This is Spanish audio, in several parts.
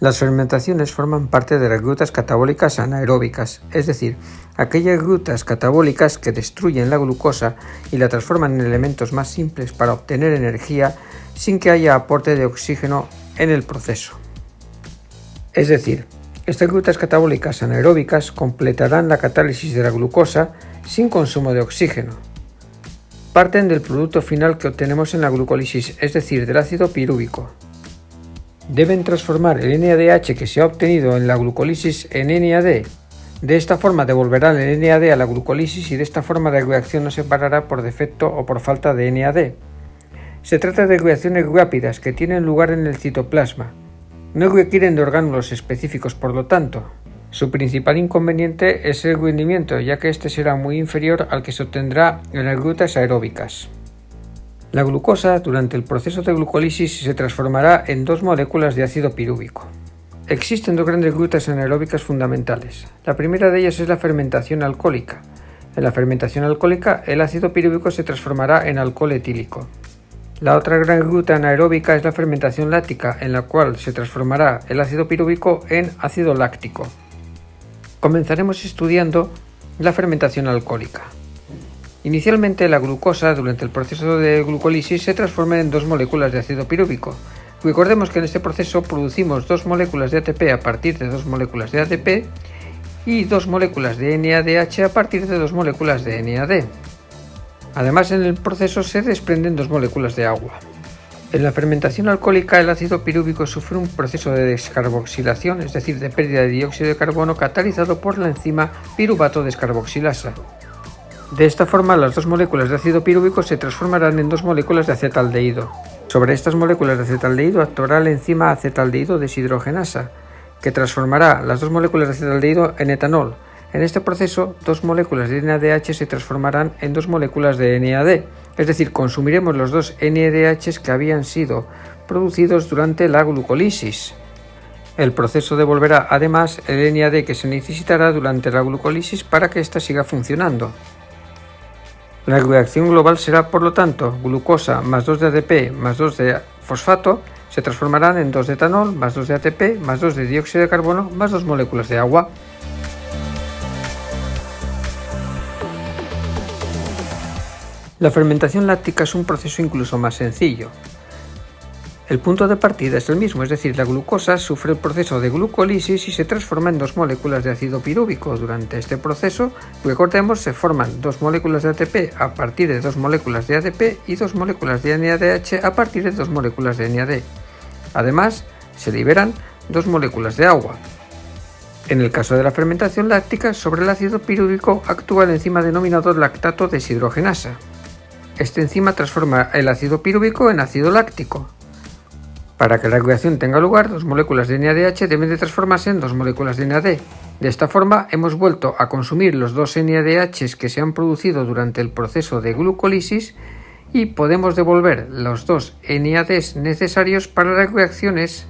Las fermentaciones forman parte de las grutas catabólicas anaeróbicas, es decir, aquellas grutas catabólicas que destruyen la glucosa y la transforman en elementos más simples para obtener energía sin que haya aporte de oxígeno en el proceso. Es decir, estas grutas catabólicas anaeróbicas completarán la catálisis de la glucosa sin consumo de oxígeno. Parten del producto final que obtenemos en la glucólisis, es decir, del ácido pirúvico. Deben transformar el NADH que se ha obtenido en la glucólisis en NAD. De esta forma devolverán el NAD a la glucólisis y de esta forma la reacción no se parará por defecto o por falta de NAD. Se trata de reacciones rápidas que tienen lugar en el citoplasma. No requieren de orgánulos específicos, por lo tanto. Su principal inconveniente es el rendimiento, ya que este será muy inferior al que se obtendrá en las grutas aeróbicas. La glucosa, durante el proceso de glucólisis, se transformará en dos moléculas de ácido pirúvico. Existen dos grandes grutas anaeróbicas fundamentales. La primera de ellas es la fermentación alcohólica. En la fermentación alcohólica, el ácido pirúvico se transformará en alcohol etílico. La otra gran gruta anaeróbica es la fermentación láctica, en la cual se transformará el ácido pirúvico en ácido láctico. Comenzaremos estudiando la fermentación alcohólica. Inicialmente, la glucosa, durante el proceso de glucólisis, se transforma en dos moléculas de ácido pirúvico. Recordemos que en este proceso producimos dos moléculas de ATP a partir de dos moléculas de ADP y dos moléculas de NADH a partir de dos moléculas de NAD. Además, en el proceso se desprenden dos moléculas de agua. En la fermentación alcohólica, el ácido pirúvico sufre un proceso de descarboxilación, es decir, de pérdida de dióxido de carbono catalizado por la enzima piruvato descarboxilasa. De esta forma, las dos moléculas de ácido pirúvico se transformarán en dos moléculas de acetaldehído. Sobre estas moléculas de acetaldehído actuará la enzima acetaldehído deshidrogenasa, que transformará las dos moléculas de acetaldehído en etanol. En este proceso, dos moléculas de NADH se transformarán en dos moléculas de NAD, es decir, consumiremos los dos NADH que habían sido producidos durante la glucólisis. El proceso devolverá además el NAD que se necesitará durante la glucólisis para que ésta siga funcionando. La reacción global será, por lo tanto, glucosa más 2 de ADP más 2 de fosfato se transformarán en 2 de etanol más 2 de ATP más 2 de dióxido de carbono más 2 moléculas de agua. La fermentación láctica es un proceso incluso más sencillo. El punto de partida es el mismo, es decir, la glucosa sufre el proceso de glucólisis y se transforma en dos moléculas de ácido pirúvico. Durante este proceso, recordemos, se forman dos moléculas de ATP a partir de dos moléculas de ADP y dos moléculas de NADH a partir de dos moléculas de NAD. Además, se liberan dos moléculas de agua. En el caso de la fermentación láctica, sobre el ácido pirúvico actúa la enzima denominada lactato deshidrogenasa. Esta enzima transforma el ácido pirúvico en ácido láctico. Para que la reacción tenga lugar, dos moléculas de NADH deben de transformarse en dos moléculas de NAD. De esta forma, hemos vuelto a consumir los dos NADH que se han producido durante el proceso de glucólisis y podemos devolver los dos NADs necesarios para las reacciones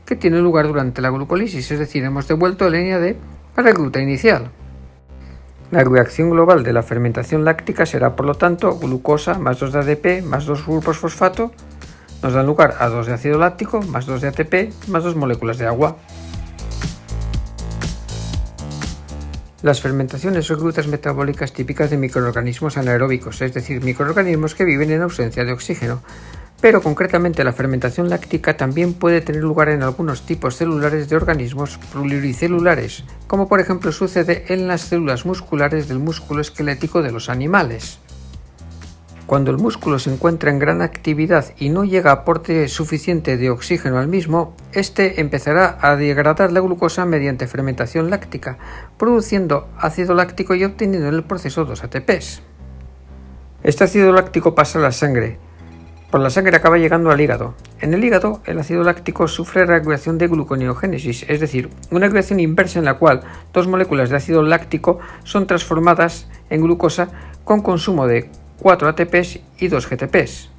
que tienen lugar durante la glucólisis, es decir, hemos devuelto el NAD a la gruta inicial. La reacción global de la fermentación láctica será, por lo tanto, glucosa más 2 de ADP más 2 grupos fosfato nos dan lugar a 2 de ácido láctico más 2 de ATP más 2 moléculas de agua. Las fermentaciones son grutas metabólicas típicas de microorganismos anaeróbicos, es decir, microorganismos que viven en ausencia de oxígeno. Pero concretamente la fermentación láctica también puede tener lugar en algunos tipos celulares de organismos pluricelulares, como por ejemplo sucede en las células musculares del músculo esquelético de los animales. Cuando el músculo se encuentra en gran actividad y no llega aporte suficiente de oxígeno al mismo, este empezará a degradar la glucosa mediante fermentación láctica, produciendo ácido láctico y obteniendo en el proceso 2 ATPs. Este ácido láctico pasa a la sangre. Por la sangre acaba llegando al hígado. En el hígado, el ácido láctico sufre la reacción de gluconeogénesis, es decir, una reacción inversa en la cual dos moléculas de ácido láctico son transformadas en glucosa con consumo de 4 ATPs y 2 GTPs.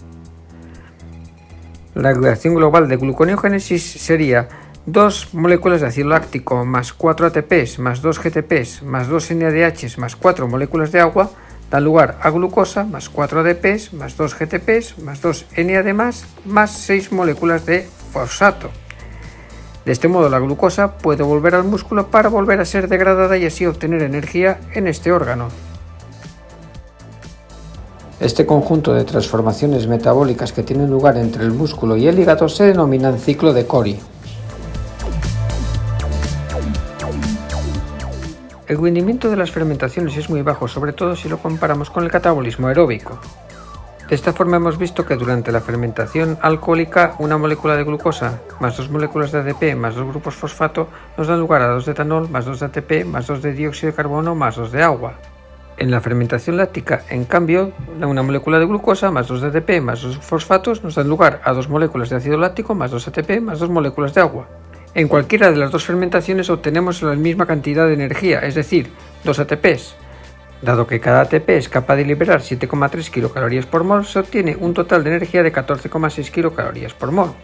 La reacción global de gluconeogénesis sería 2 moléculas de ácido láctico más 4 ATPs más 2 GTPs más 2 NADH más 4 moléculas de agua dan lugar a glucosa más 4 ADPs más 2 GTPs más 2 NAD más 6 moléculas de fosfato. De este modo la glucosa puede volver al músculo para volver a ser degradada y así obtener energía en este órgano. Este conjunto de transformaciones metabólicas que tienen lugar entre el músculo y el hígado se denominan ciclo de Cori. El rendimiento de las fermentaciones es muy bajo, sobre todo si lo comparamos con el catabolismo aeróbico. De esta forma hemos visto que durante la fermentación alcohólica una molécula de glucosa más 2 moléculas de ADP más 2 grupos fosfato nos dan lugar a 2 de etanol más 2 de ATP más 2 de dióxido de carbono más 2 de agua. En la fermentación láctica, en cambio, una molécula de glucosa más 2 de ADP más 2 fosfatos nos dan lugar a 2 moléculas de ácido láctico más 2 ATP más 2 moléculas de agua. En cualquiera de las dos fermentaciones obtenemos la misma cantidad de energía, es decir, 2 ATPs. Dado que cada ATP es capaz de liberar 7,3 kilocalorías por mol, se obtiene un total de energía de 14,6 kilocalorías por mol.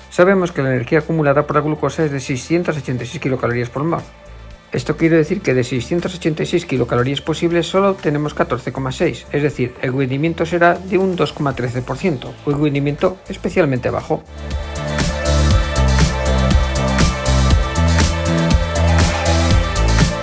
Sabemos que la energía acumulada por la glucosa es de 686 kilocalorías por mol. Esto quiere decir que de 686 kilocalorías posibles solo obtenemos 14,6, es decir, el rendimiento será de un 2,13%, un rendimiento especialmente bajo.